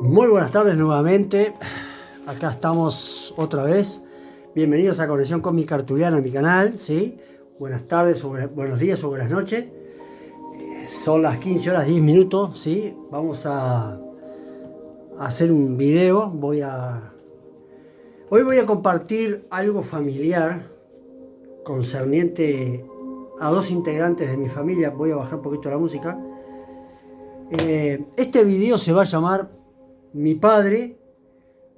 Muy buenas tardes nuevamente, acá estamos otra vez. Bienvenidos a Conexión Cósmica Arturiana, mi canal, ¿sí? Buenas tardes, buenos días o buenas noches. Son las 15 horas 10 minutos, ¿sí? Vamos a hacer un video. Hoy voy a compartir algo familiar concerniente a dos integrantes de mi familia. Voy a bajar un poquito la música. Este video se va a llamar Mi padre,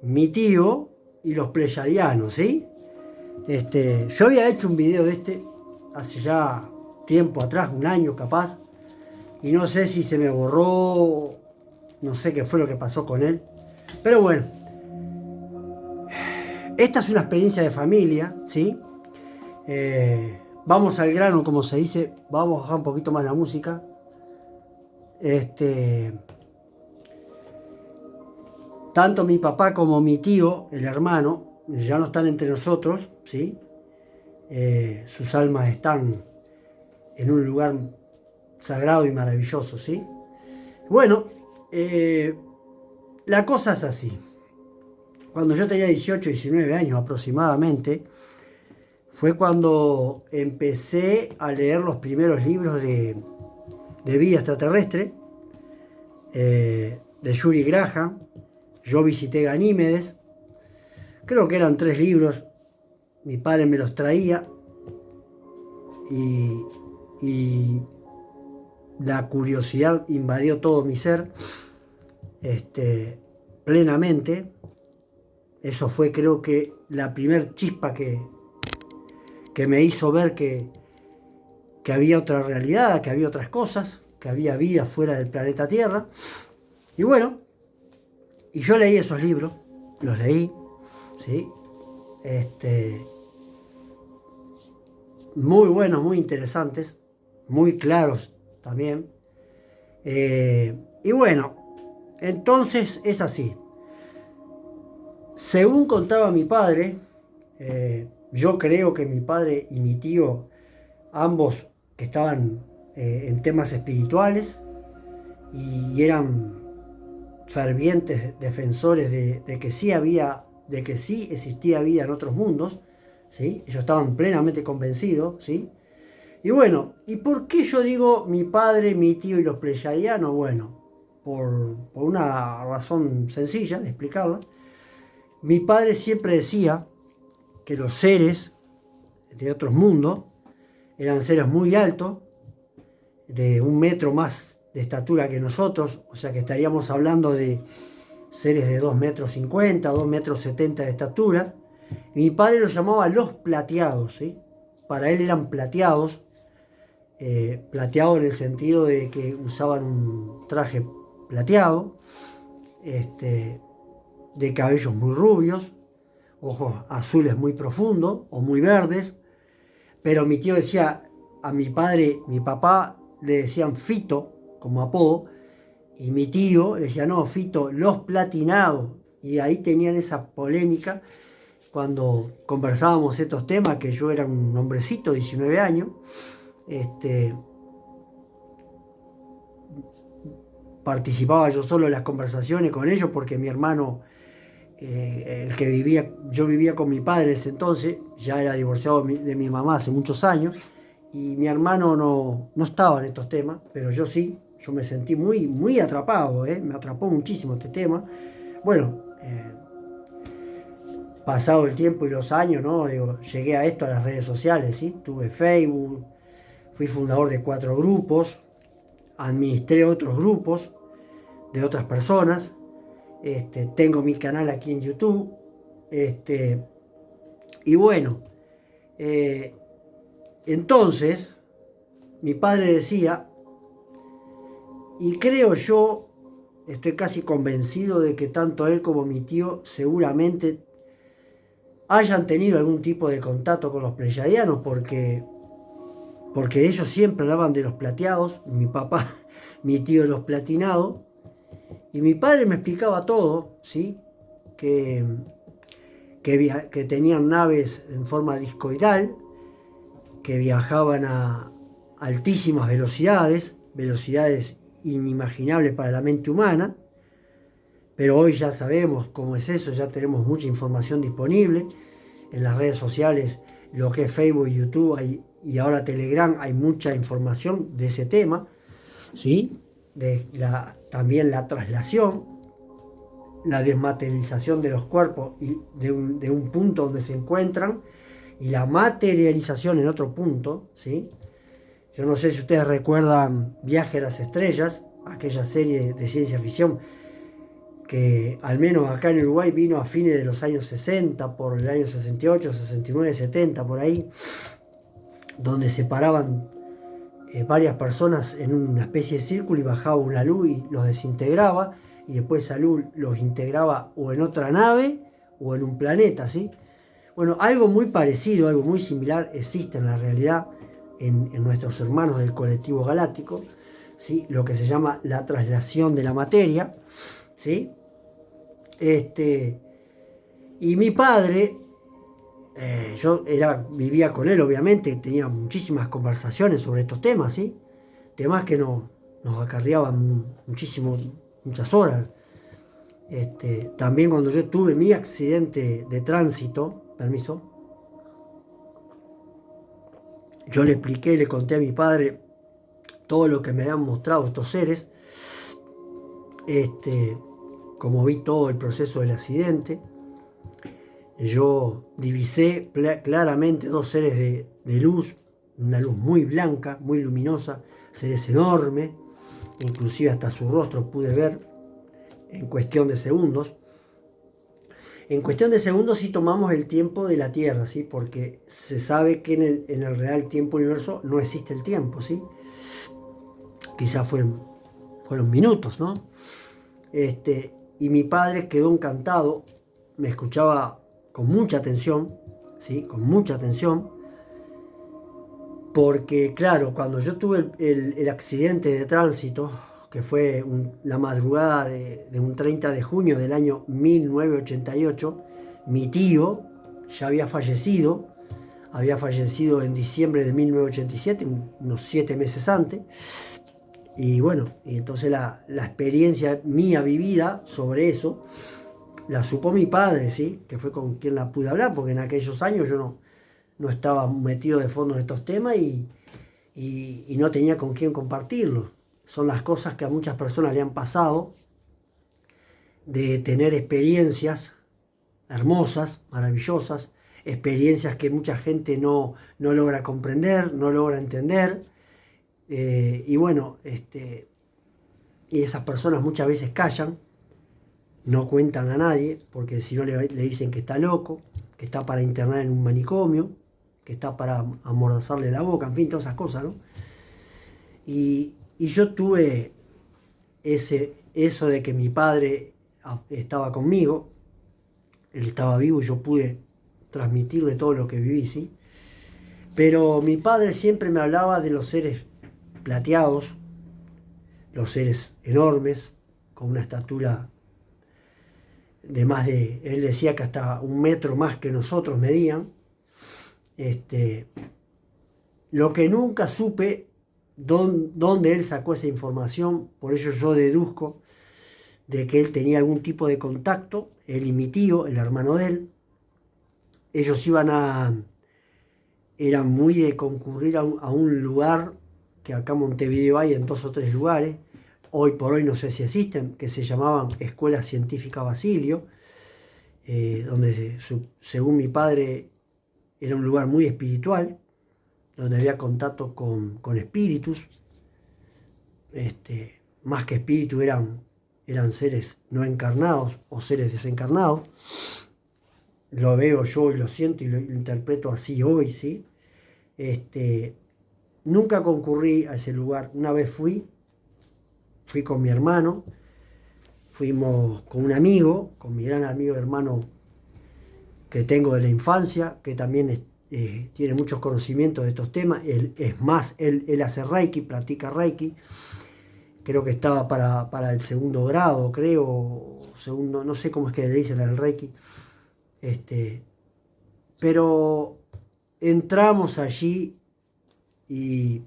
mi tío y los pleyadianos, ¿sí? Yo había hecho un video de hace ya tiempo atrás, un año capaz, y no sé si se me borró, no sé qué fue lo que pasó con él, pero bueno, esta es una experiencia de familia, ¿sí? Vamos al grano, como se dice. Vamos a bajar un poquito más la música. Tanto mi papá como mi tío, el hermano, ya no están entre nosotros, ¿sí? Sus almas están en un lugar sagrado y maravilloso, ¿sí? Bueno, la cosa es así. Cuando yo tenía 18, 19 años aproximadamente, fue cuando empecé a leer los primeros libros de vida extraterrestre, de Yuri Graham. Yo visité Ganímedes, creo que eran 3 libros, mi padre me los traía y la curiosidad invadió todo mi ser plenamente. Eso fue, creo que, la primer chispa que me hizo ver que había otra realidad, que había otras cosas, que había vida fuera del planeta Tierra. Y bueno, y yo leí esos libros, los leí, ¿sí? Muy buenos, muy interesantes, muy claros también. Y bueno, entonces es así. Según contaba mi padre, yo creo que mi padre y mi tío, ambos que estaban en temas espirituales y eran fervientes defensores de que sí existía vida en otros mundos, ¿sí? Ellos estaban plenamente convencidos, ¿sí? Y bueno, ¿y por qué yo digo mi padre, mi tío y los pleyadianos? Bueno, por una razón sencilla de explicarla. Mi padre siempre decía que los seres de otros mundos eran seres muy altos, de 1 metro más de estatura que nosotros, o sea que estaríamos hablando de seres de 2,50 m, 2,70 m de estatura. Mi padre los llamaba los plateados, ¿sí? Para él eran plateados, plateados en el sentido de que usaban un traje plateado, de cabellos muy rubios, ojos azules muy profundos o muy verdes. Pero mi tío decía, a mi padre, mi papá le decían Fito como apodo, y mi tío le decía, no, Fito, los platinados. Y ahí tenían esa polémica cuando conversábamos estos temas, que yo era un hombrecito, 19 años. Participaba yo solo en las conversaciones con ellos porque mi hermano, el que vivía, yo vivía con mi padre en ese entonces, ya era divorciado de mi mamá hace muchos años, y mi hermano no estaba en estos temas, pero yo sí, yo me sentí muy, muy atrapado, me atrapó muchísimo este tema. Bueno, pasado el tiempo y los años, ¿no? Digo, llegué a esto, a las redes sociales, ¿sí? Tuve Facebook, fui fundador de 4 grupos, administré otros grupos de otras personas, tengo mi canal aquí en YouTube, y bueno, eh, entonces mi padre decía, y creo yo, estoy casi convencido de que tanto él como mi tío seguramente hayan tenido algún tipo de contacto con los pleyadianos, porque ellos siempre hablaban de los plateados, mi papá, mi tío de los platinados, y mi padre me explicaba todo, ¿sí? Que, que tenían naves en forma discoidal, que viajaban a altísimas velocidades, velocidades inimaginables para la mente humana, pero hoy ya sabemos cómo es eso, ya tenemos mucha información disponible en las redes sociales, lo que es Facebook y YouTube y ahora Telegram, hay mucha información de ese tema, ¿sí? También la traslación, la desmaterialización de los cuerpos y de un punto donde se encuentran y la materialización en otro punto, ¿sí? Yo no sé si ustedes recuerdan Viaje a las Estrellas, aquella serie de ciencia ficción que al menos acá en Uruguay vino a fines de los años 60, por el año 68, 69, 70, por ahí, donde se paraban varias personas en una especie de círculo y bajaba una luz y los desintegraba, y después esa luz los integraba o en otra nave o en un planeta, ¿sí? Bueno, algo muy parecido, algo muy similar existe en la realidad en nuestros hermanos del colectivo galáctico, ¿sí? Lo que se llama la traslación de la materia, ¿sí? Y mi padre, vivía con él, obviamente, tenía muchísimas conversaciones sobre estos temas, ¿sí? Temas que nos acarreaban muchísimo, muchas horas. También cuando yo tuve mi accidente de tránsito, permiso, yo le expliqué, le conté a mi padre todo lo que me habían mostrado estos seres, como vi todo el proceso del accidente. Yo divisé claramente 2 seres de luz, una luz muy blanca, muy luminosa, seres enormes, inclusive hasta su rostro pude ver en cuestión de segundos. En cuestión de segundos sí tomamos el tiempo de la Tierra, ¿sí? Porque se sabe que en el real tiempo universo no existe el tiempo, ¿sí? Quizás fueron minutos, ¿no? Y mi padre quedó encantado, me escuchaba con mucha atención, ¿sí? Con mucha atención, porque claro, cuando yo tuve el accidente de tránsito, que fue la madrugada de un 30 de junio del año 1988, mi tío ya había fallecido en diciembre de 1987, unos 7 meses antes, y bueno, y entonces la experiencia mía vivida sobre eso, la supo mi padre, ¿sí? Que fue con quien la pude hablar, porque en aquellos años yo no estaba metido de fondo en estos temas y no tenía con quién compartirlo. Son las cosas que a muchas personas le han pasado, de tener experiencias hermosas, maravillosas, experiencias que mucha gente no logra comprender, no logra entender. Y bueno, y esas personas muchas veces callan, no cuentan a nadie, porque si no le dicen que está loco, que está para internar en un manicomio, que está para amordazarle la boca, en fin, todas esas cosas, ¿no? Y yo tuve eso de que mi padre estaba conmigo, él estaba vivo y yo pude transmitirle todo lo que viví, ¿sí? Pero mi padre siempre me hablaba de los seres plateados, los seres enormes, con una estatura él decía que hasta 1 metro más que nosotros medían. Lo que nunca supe dónde él sacó esa información, por ello yo deduzco de que él tenía algún tipo de contacto, él y mi tío, el hermano de él. Ellos iban era muy de concurrir a un lugar que acá en Montevideo hay en 2 o 3 lugares, hoy por hoy no sé si existen, que se llamaban Escuela Científica Basilio, donde según mi padre era un lugar muy espiritual, donde había contacto con espíritus, más que espíritus eran seres no encarnados o seres desencarnados. Lo veo yo y lo siento y lo interpreto así hoy, ¿sí? Nunca concurrí a ese lugar. Una vez fui con mi hermano, fuimos con un amigo, con mi gran amigo hermano que tengo de la infancia, que también tiene muchos conocimientos de estos temas. Él hace Reiki, practica Reiki. Creo que estaba para el segundo grado, creo, segundo, no sé cómo es que le dicen al Reiki. Pero entramos allí y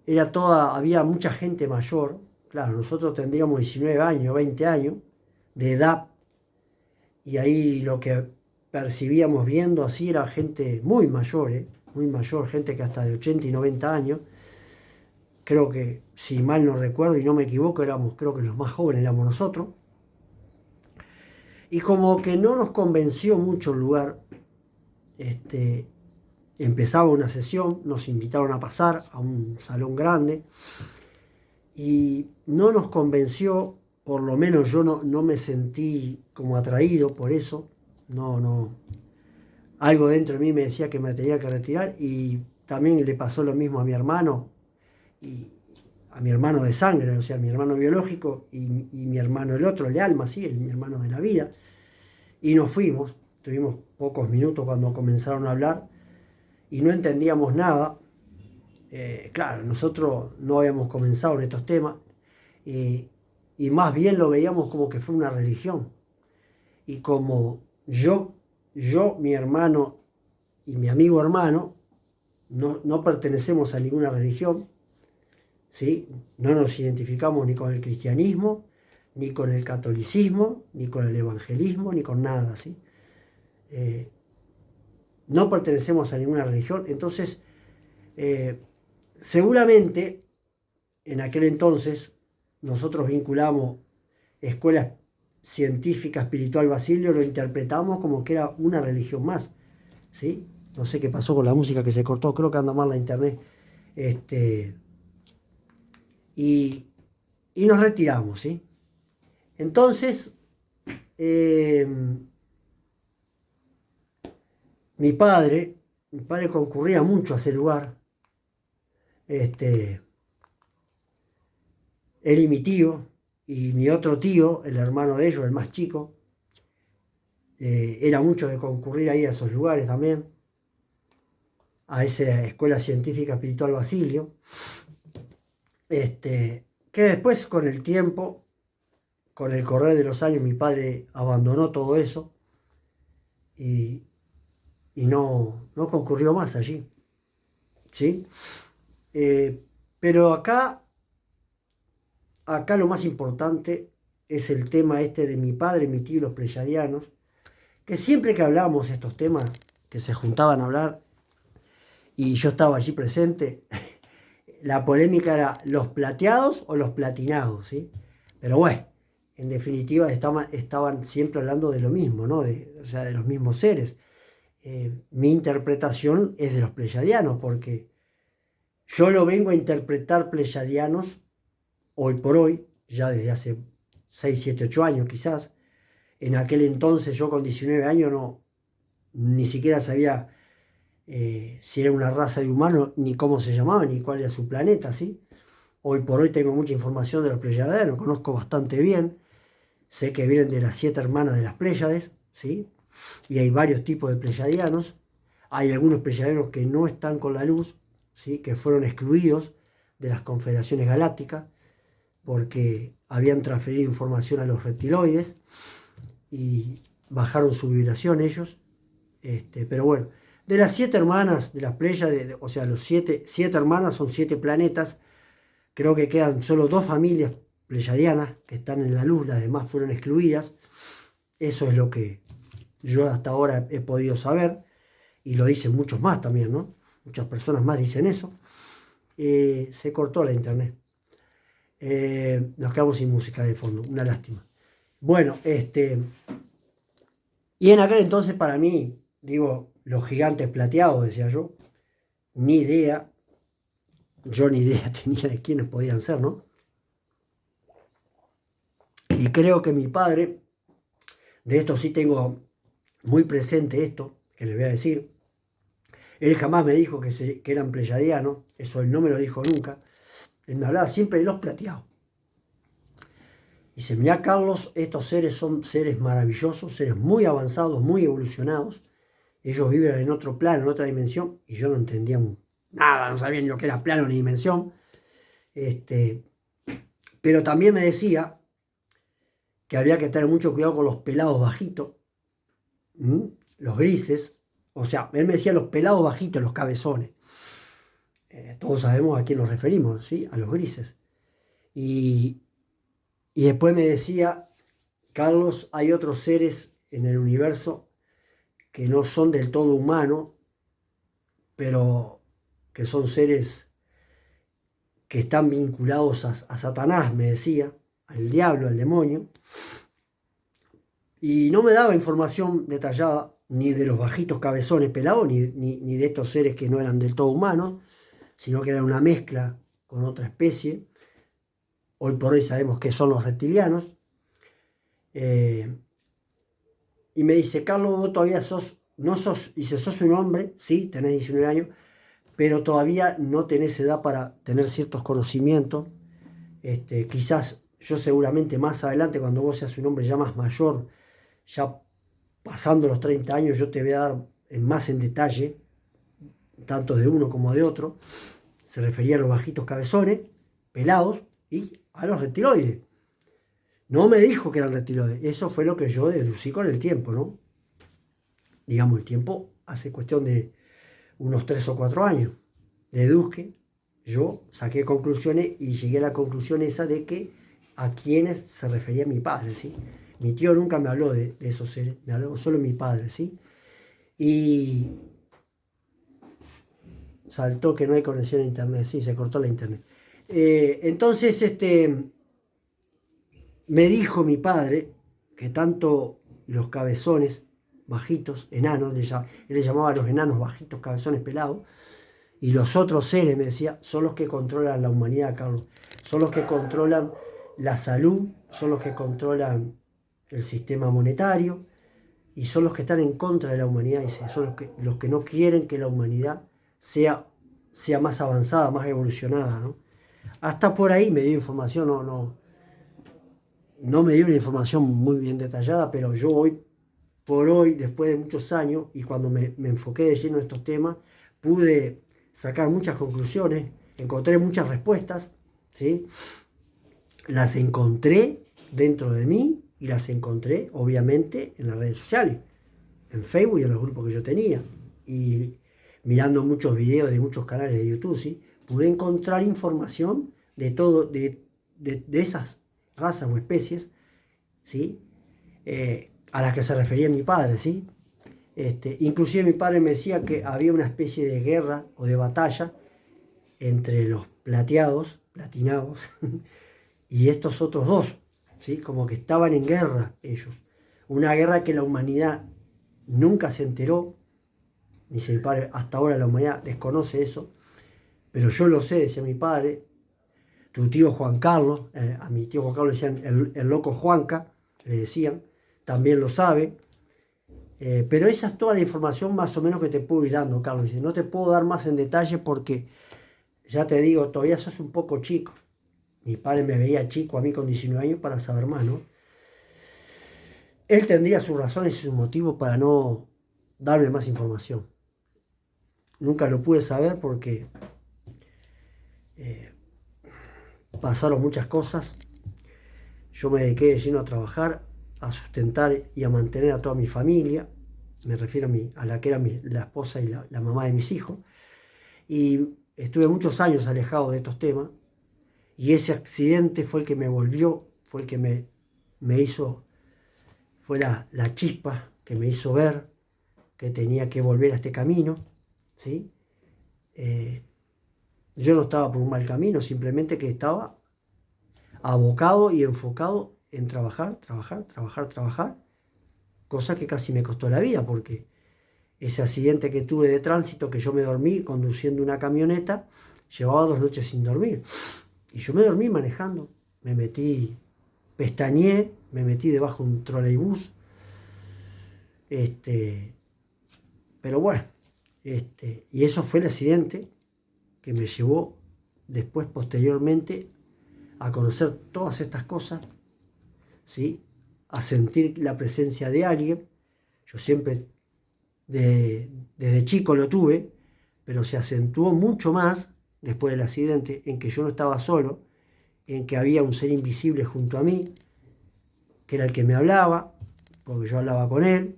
había mucha gente mayor. Claro, nosotros tendríamos 19 años, 20 años de edad, y ahí lo que percibíamos viendo así era gente muy mayor, muy mayor, gente que hasta de 80 y 90 años. Creo que, si mal no recuerdo y no me equivoco, creo que los más jóvenes éramos nosotros. Y como que no nos convenció mucho el lugar. Empezaba una sesión, nos invitaron a pasar a un salón grande y no nos convenció, por lo menos yo no me sentí como atraído por eso. No, algo dentro de mí me decía que me tenía que retirar, y también le pasó lo mismo a mi hermano, y a mi hermano de sangre, o sea, mi hermano biológico y mi hermano el otro, el de alma, sí, mi hermano de la vida. Y nos fuimos, tuvimos pocos minutos cuando comenzaron a hablar y no entendíamos nada. Claro, nosotros no habíamos comenzado en estos temas, y más bien lo veíamos como que fue una religión. Y como yo, mi hermano y mi amigo hermano, no pertenecemos a ninguna religión, ¿sí? No nos identificamos ni con el cristianismo, ni con el catolicismo, ni con el evangelismo, ni con nada, ¿sí? No pertenecemos a ninguna religión. Entonces, seguramente en aquel entonces nosotros vinculamos Escuela Científica Espiritual Basilio, lo interpretamos como que era una religión más, ¿sí? No sé qué pasó con la música que se cortó, creo que anda mal la internet. Y nos retiramos, ¿sí? Entonces, mi padre concurría mucho a ese lugar. Él y mi tío, y mi otro tío, el hermano de ellos, el más chico, era mucho de concurrir ahí a esos lugares también, a esa Escuela Científica Espiritual Basilio. Que después, con el tiempo, con el correr de los años, mi padre abandonó todo eso y no concurrió más allí, ¿sí? Pero acá lo más importante es el tema de mi padre, mi tío y los pleyadianos, que siempre que hablábamos de estos temas, que se juntaban a hablar, y yo estaba allí presente, la polémica era los plateados o los platinados, ¿sí? Pero bueno, en definitiva estaban siempre hablando de lo mismo, ¿no? O sea, de los mismos seres. Mi interpretación es de los pleyadianos, porque yo lo vengo a interpretar pleyadianos hoy por hoy, ya desde hace 6, 7, 8 años quizás. En aquel entonces yo con 19 años ni siquiera sabía si era una raza de humanos, ni cómo se llamaban, ni cuál era su planeta, ¿sí? Hoy por hoy tengo mucha información de los pleyadianos, conozco bastante bien, sé que vienen de las 7 hermanas de las Pléyades, ¿sí? Y hay varios tipos de pleyadianos. Hay algunos pleyadianos que no están con la luz, ¿sí? Que fueron excluidos de las confederaciones galácticas porque habían transferido información a los reptiloides y bajaron su vibración ellos. Pero bueno, de las 7 hermanas de las Pléyades, o sea, los 7 hermanas son 7 planetas, creo que quedan solo 2 familias pleyadianas que están en la luz, las demás fueron excluidas. Eso es lo que yo hasta ahora he podido saber. y lo dicen muchos más también, ¿no? Muchas personas más dicen eso. Se cortó la internet. Nos quedamos sin música de fondo, una lástima. Bueno, y en aquel entonces para mí, digo, los gigantes plateados, decía yo, ni idea, yo ni idea tenía de quiénes podían ser, ¿no? Y creo que mi padre, de esto sí tengo muy presente esto, que les voy a decir, él jamás me dijo que eran pleyadianos, eso él no me lo dijo nunca, él me hablaba siempre de los plateados. Dice, mira Carlos, estos seres son seres maravillosos, seres muy avanzados, muy evolucionados, ellos viven en otro plano, en otra dimensión, y yo no entendía nada, no sabía ni lo que era plano ni dimensión, pero también me decía que había que tener mucho cuidado con los pelados bajitos, los grises, o sea, él me decía los pelados bajitos, los cabezones. Todos sabemos a quién nos referimos, ¿sí? A los grises. Y después me decía, Carlos, hay otros seres en el universo que no son del todo humanos, pero que son seres que están vinculados a Satanás, me decía, al diablo, al demonio. Y no me daba información detallada ni de los bajitos cabezones pelados, ni de estos seres que no eran del todo humanos, sino que eran una mezcla con otra especie. Hoy por hoy sabemos que son los reptilianos. Y me dice, Carlos, vos todavía no sos, dice, sos un hombre, sí, tenés 19 años, pero todavía no tenés edad para tener ciertos conocimientos. Quizás yo seguramente más adelante, cuando vos seas un hombre ya más mayor, ya pasando los 30 años, yo te voy a dar más en detalle, tanto de uno como de otro. Se refería a los bajitos cabezones, pelados, y a los reptiloides. No me dijo que eran reptiloides, eso fue lo que yo deducí con el tiempo, ¿no? Digamos, el tiempo hace cuestión de unos 3 o 4 años. Deduzque, yo saqué conclusiones y llegué a la conclusión esa de que a quienes se refería mi padre, ¿sí? Mi tío nunca me habló de esos seres, me habló solo mi padre, ¿sí? Y saltó que no hay conexión a internet, sí, se cortó la internet. Entonces, me dijo mi padre que tanto los cabezones bajitos, enanos, él le llamaba a los enanos bajitos, cabezones pelados, y los otros seres, me decía, son los que controlan la humanidad, Carlos. Son los que controlan la salud, son los que controlan el sistema monetario, y son los que están en contra de la humanidad, dice, son los que no quieren que la humanidad sea más avanzada, más evolucionada, ¿no? Hasta por ahí me dio información, no me dio una información muy bien detallada, pero yo hoy por hoy, después de muchos años, y cuando me enfoqué de lleno en estos temas, pude sacar muchas conclusiones, encontré muchas respuestas, ¿sí? Las encontré dentro de mí y las encontré, obviamente, en las redes sociales, en Facebook y en los grupos que yo tenía. Y mirando muchos videos de muchos canales de YouTube, ¿sí? Pude encontrar información de todo, de esas razas o especies, ¿sí? A las que se refería mi padre, ¿sí? Inclusive mi padre me decía que había una especie de guerra o de batalla entre los platinados, y estos otros dos, ¿sí? Como que estaban en guerra ellos. Una guerra que la humanidad nunca se enteró, dice mi padre, hasta ahora la humanidad desconoce eso, pero yo lo sé, decía mi padre, tu tío Juan Carlos, a mi tío Juan Carlos le decían el loco Juanca, le decían, también lo sabe. Pero esa es toda la información más o menos que te puedo ir dando, Carlos. Dice, no te puedo dar más en detalle porque, ya te digo, todavía sos un poco chico. Mi padre me veía chico a mí con 19 años para saber más, ¿no? Él tendría sus razones y sus motivos para no darme más información. Nunca lo pude saber porque pasaron muchas cosas. Yo me dediqué de lleno a trabajar, a sustentar y a mantener a toda mi familia. Me refiero a la que era la esposa y la mamá de mis hijos. Y estuve muchos años alejado de estos temas. Y ese accidente fue el que me volvió, fue el que me hizo, fue la chispa que me hizo ver que tenía que volver a este camino, ¿sí? Yo no estaba por un mal camino, simplemente que estaba abocado y enfocado en trabajar, trabajar, trabajar, trabajar, cosa que casi me costó la vida, porque ese accidente que tuve de tránsito, que yo me dormí conduciendo una camioneta, llevaba 2 noches sin dormir. Y yo me dormí manejando, me metí, pestañeé, me metí debajo de un troleibús, pero bueno, y eso fue el accidente que me llevó después, posteriormente, a conocer todas estas cosas, ¿sí? A sentir la presencia de alguien. Yo siempre, desde chico lo tuve, pero se acentuó mucho más después del accidente, en que yo no estaba solo, en que había un ser invisible junto a mí, que era el que me hablaba, porque yo hablaba con él,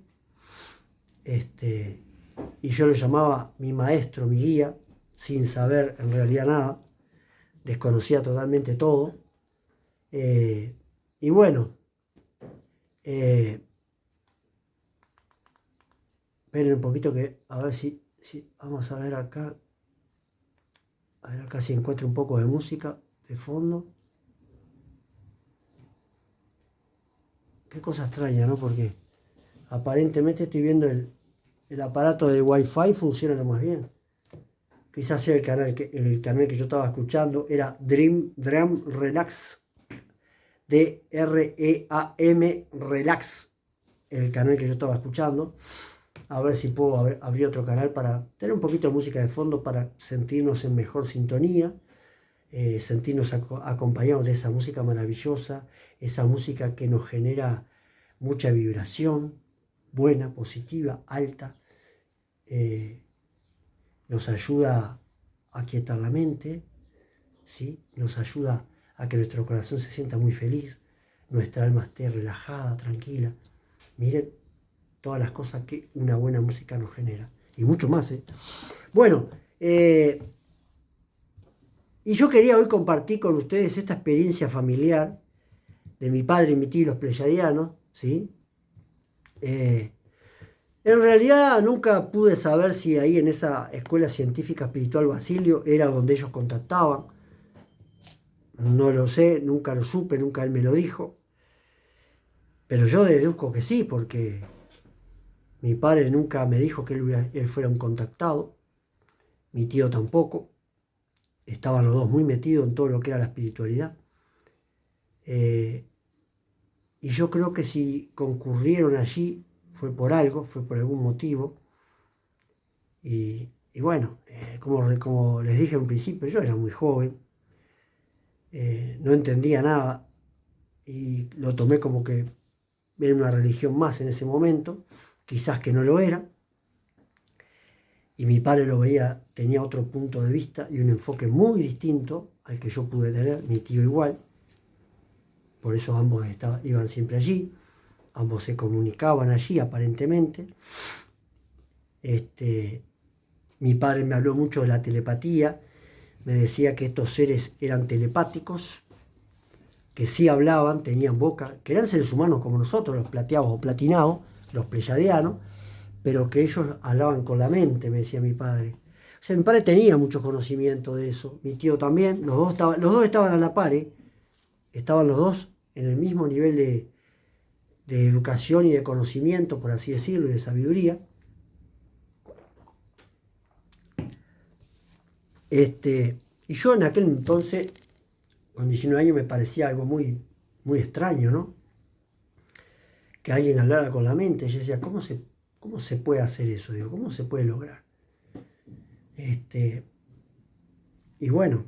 y yo lo llamaba mi maestro, mi guía, sin saber en realidad nada, desconocía totalmente todo. Y bueno, esperen un poquito que a ver si vamos a ver acá si encuentro un poco de música de fondo. Qué cosa extraña, ¿no? Porque aparentemente estoy viendo el aparato de Wi-Fi funciona lo más bien. Quizás sea el canal que yo estaba escuchando, era Drum Relax, DREAM Relax, el canal que yo estaba escuchando. A ver si puedo abrir otro canal para tener un poquito de música de fondo, para sentirnos en mejor sintonía, sentirnos acompañados de esa música maravillosa, esa música que nos genera mucha vibración, buena, positiva, alta, nos ayuda a quietar la mente, ¿sí? Nos ayuda a que nuestro corazón se sienta muy feliz, nuestra alma esté relajada, tranquila. Miren todas las cosas que una buena música nos genera. Y mucho más, ¿eh? Bueno, y yo quería hoy compartir con ustedes esta experiencia familiar de mi padre y mi tío, los pleyadianos, ¿sí? En realidad nunca pude saber si ahí en esa escuela científica espiritual Basilio era donde ellos contactaban. No lo sé, nunca lo supe, nunca él me lo dijo. Pero yo deduzco que sí, porque mi padre nunca me dijo que él fuera un contactado, mi tío tampoco. Estaban los dos muy metidos en todo lo que era la espiritualidad. Y yo creo que si concurrieron allí fue por algo, fue por algún motivo. Y bueno, como les dije en un principio, yo era muy joven, no entendía nada y lo tomé como que era una religión más en ese momento, quizás que no lo era. Y mi padre lo veía, tenía otro punto de vista y un enfoque muy distinto al que yo pude tener, mi tío igual. Por eso ambos iban siempre allí, ambos se comunicaban allí aparentemente. Mi padre me habló mucho de la telepatía, me decía que estos seres eran telepáticos, que sí hablaban, tenían boca, que eran seres humanos como nosotros, los plateados o platinados, los pleyadianos, pero que ellos hablaban con la mente, me decía mi padre. O sea, mi padre tenía mucho conocimiento de eso, mi tío también, los dos estaban a la par, estaban los dos en el mismo nivel de educación y de conocimiento, por así decirlo, y de sabiduría. Y yo en aquel entonces, con 19 años, me parecía algo muy, muy extraño, ¿no? Que alguien hablara con la mente. Yo decía, ¿cómo se puede hacer eso? Digo, ¿cómo se puede lograr? Y bueno,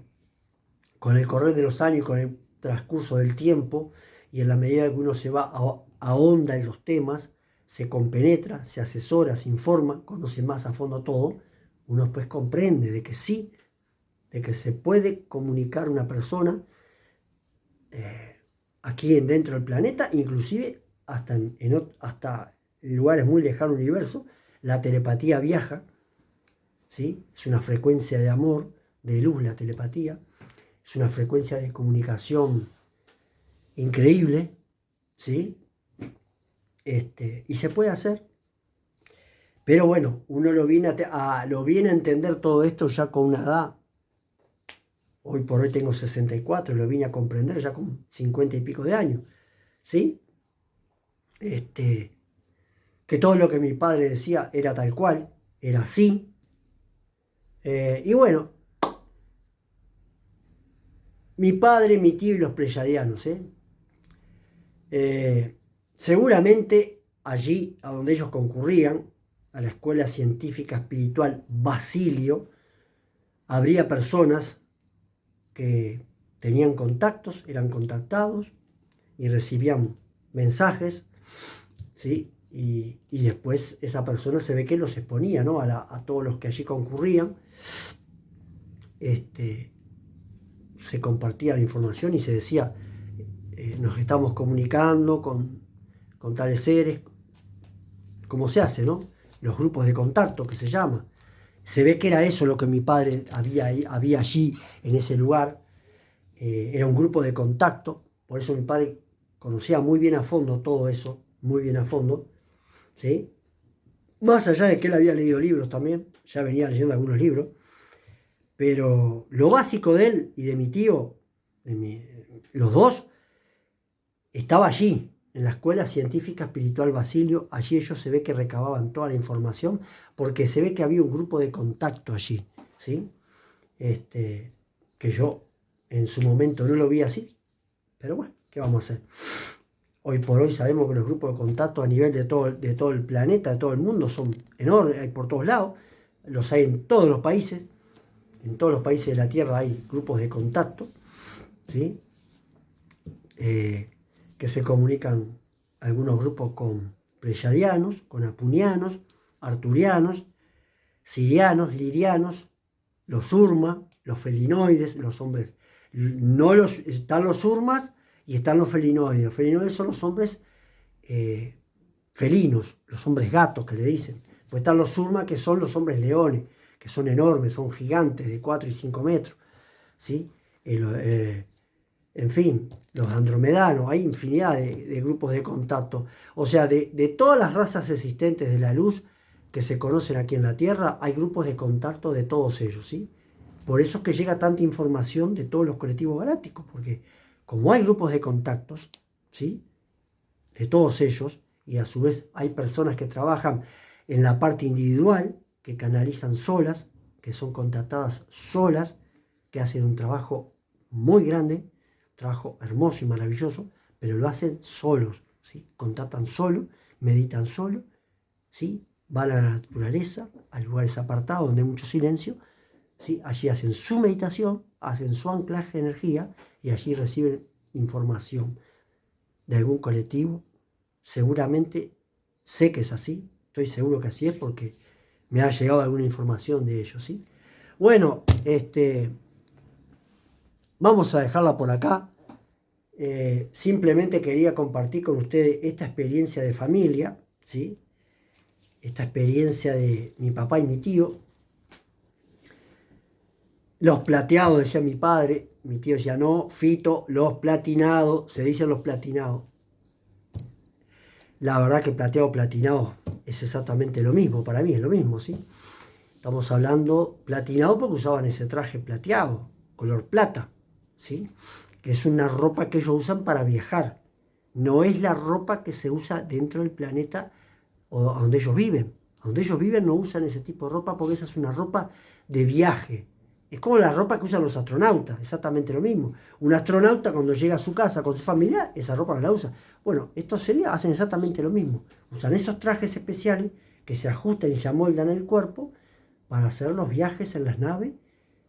con el correr de los años, con el transcurso del tiempo, y en la medida que uno se va ahonda en los temas, se compenetra, se asesora, se informa, conoce más a fondo todo, uno después comprende de que sí, de que se puede comunicar una persona aquí dentro del planeta, inclusive hasta hasta lugares muy lejanos del universo. La telepatía viaja, ¿sí? Es una frecuencia de amor, de luz la telepatía, es una frecuencia de comunicación increíble, ¿sí? Y se puede hacer. Pero bueno, uno lo viene a entender todo esto ya con una edad. Hoy por hoy tengo 64, lo vine a comprender ya con 50 y pico de años, ¿sí? Este, que todo lo que mi padre decía era tal cual, era así. Y bueno, mi padre, mi tío y los pleyadianos, ¿eh? Seguramente allí a donde ellos concurrían, a la Escuela Científica Espiritual Basilio, habría personas que tenían contactos, eran contactados y recibían mensajes, ¿sí? Y después esa persona se ve que los exponía, ¿no? A todos los que allí concurrían. Se compartía la información y se decía, nos estamos comunicando con tales seres, como se hace, ¿no? Los grupos de contacto que se llama. Se ve que era eso lo que mi padre había allí, en ese lugar. Era un grupo de contacto, por eso mi padre conocía muy bien a fondo todo eso, muy bien a fondo, ¿sí? Más allá de que él había leído libros también, ya venía leyendo algunos libros, pero lo básico de él y de mi tío, los dos, estaba allí, en la Escuela Científica Espiritual Basilio. Allí ellos se ve que recababan toda la información, porque se ve que había un grupo de contacto allí, ¿sí? Que yo en su momento no lo vi así, pero bueno, ¿qué vamos a hacer? Hoy por hoy sabemos que los grupos de contacto a nivel de todo el planeta, de todo el mundo, son enormes, hay por todos lados, los hay en todos los países de la Tierra hay grupos de contacto, ¿sí? Que se comunican algunos grupos con pleyadianos, con apunianos, arturianos, sirianos, lirianos, los urma, los felinoides, los hombres. Están los urmas y están los felinoides. Los felinoides son los hombres felinos, los hombres gatos que le dicen. Pues están los urma, que son los hombres leones, que son enormes, son gigantes de 4 y 5 metros, ¿sí? En fin, los andromedanos, hay infinidad de grupos de contacto. O sea, de todas las razas existentes de la luz que se conocen aquí en la Tierra, hay grupos de contacto de todos ellos, ¿sí? Por eso es que llega tanta información de todos los colectivos galácticos, porque como hay grupos de contactos, ¿sí? De todos ellos, y a su vez hay personas que trabajan en la parte individual, que canalizan solas, que son contactadas solas, que hacen un trabajo muy grande, trabajo hermoso y maravilloso, pero lo hacen solos, ¿sí? Contactan solo, meditan solo, ¿sí? Van a la naturaleza, a lugares apartados donde hay mucho silencio, ¿sí? Allí hacen su meditación, hacen su anclaje de energía y allí reciben información de algún colectivo. Seguramente sé que es así, estoy seguro que así es porque me ha llegado alguna información de ellos, ¿sí? Bueno, vamos a dejarla por acá. Simplemente quería compartir con ustedes esta experiencia de familia, ¿sí? Esta experiencia de mi papá y mi tío. Los plateados, decía mi padre, mi tío decía no, Fito, los platinados, se dicen los platinados. La verdad que plateado, platinado es exactamente lo mismo, para mí es lo mismo, ¿sí? Estamos hablando platinado porque usaban ese traje plateado, color plata, ¿sí? Que es una ropa que ellos usan para viajar. No es la ropa que se usa dentro del planeta o donde ellos viven. Donde ellos viven no usan ese tipo de ropa porque esa es una ropa de viaje. Es como la ropa que usan los astronautas, exactamente lo mismo. Un astronauta cuando llega a su casa con su familia, esa ropa no la usa. Bueno, estos hacen exactamente lo mismo. Usan esos trajes especiales que se ajustan y se amoldan el cuerpo para hacer los viajes en las naves,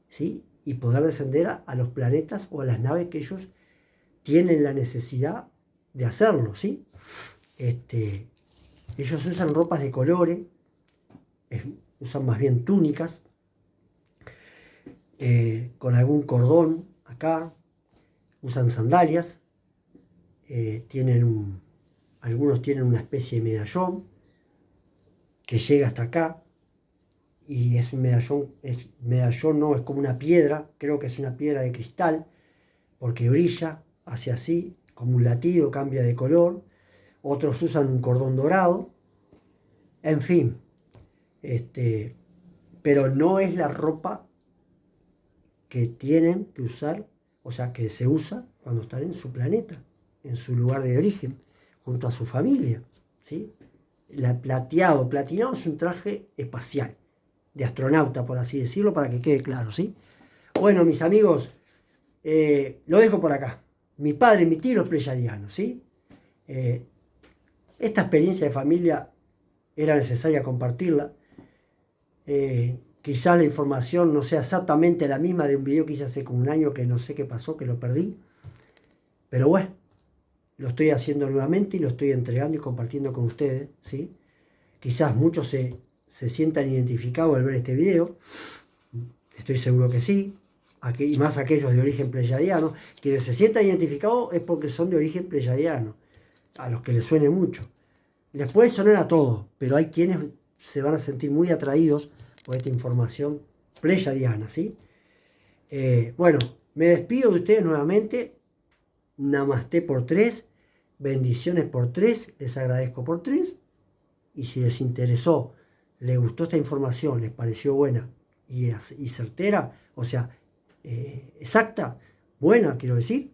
¿sí? Y poder descender a los planetas o a las naves que ellos tienen la necesidad de hacerlo, ¿sí? Ellos usan ropas de colores, usan más bien túnicas, con algún cordón acá, usan sandalias, algunos tienen una especie de medallón que llega hasta acá, y es un medallón no, es como una piedra, creo que es una piedra de cristal, porque brilla, hace así, como un latido, cambia de color. Otros usan un cordón dorado, en fin. pero no es la ropa que tienen que usar, o sea, que se usa cuando están en su planeta, en su lugar de origen, junto a su familia, ¿sí? Platinado es un traje espacial, de astronauta, por así decirlo, para que quede claro, ¿sí? Bueno, mis amigos, lo dejo por acá. Mi padre, mi tío, los pleyadianos, ¿sí? Eh, Esta experiencia de familia era necesaria compartirla. Quizás la información no sea exactamente la misma de un video que hice hace como un año que no sé qué pasó, que lo perdí. Pero bueno, lo estoy haciendo nuevamente y lo estoy entregando y compartiendo con ustedes, ¿sí? Quizás muchos se sientan identificados al ver este video. Estoy seguro que sí. Y más aquellos de origen pleyadiano. Quienes se sientan identificados es porque son de origen pleyadiano. A los que les suene mucho. Les puede sonar a todos, pero hay quienes se van a sentir muy atraídos por esta información pleyadiana, ¿sí? Bueno, me despido de ustedes nuevamente. Namasté por tres, bendiciones por tres, les agradezco por tres. Y si les interesó, les gustó esta información, les pareció buena y certera, o sea, exacta, buena, quiero decir,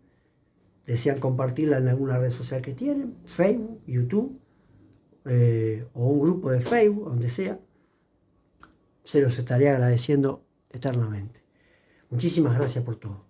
desean compartirla en alguna red social que tienen, Facebook, YouTube, o un grupo de Facebook, donde sea, se los estaré agradeciendo eternamente. Muchísimas gracias por todo.